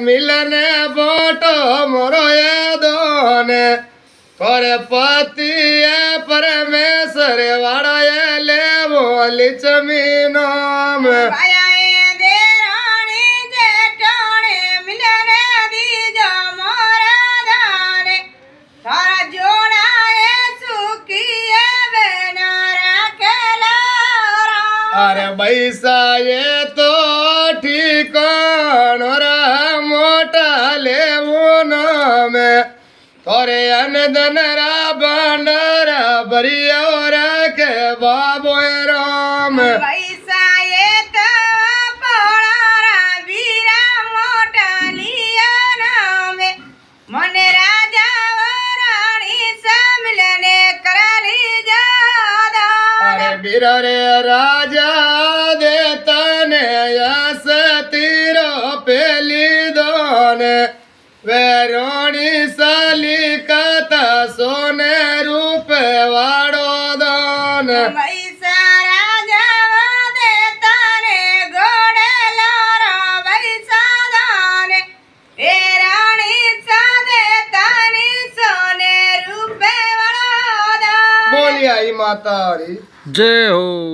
મિલને બોટો મોરો એ દોને કરે પતિએ પરમેશ્વર વાળાએ લેવો લીચમી નામ अरे बैसा ये तो ठिकानो रहा मोटा लेवो नामे तोरे अनदन रा भंडारा भरियो रखे बाबो राम મને રાજા રાણી સામલને કરાલી જાદા अरे बीर रे राजा दे तने यस तीरो पेली दोने वेरोणी साली कथा सोने रूपे वाड़ो दोन વૈસા રાજા દે તારે ગોડેલા વૈસા દાને એ રાણી સાદે તારી સોને રૂપે વળોદા बोलिया ही माता हरी जय हो।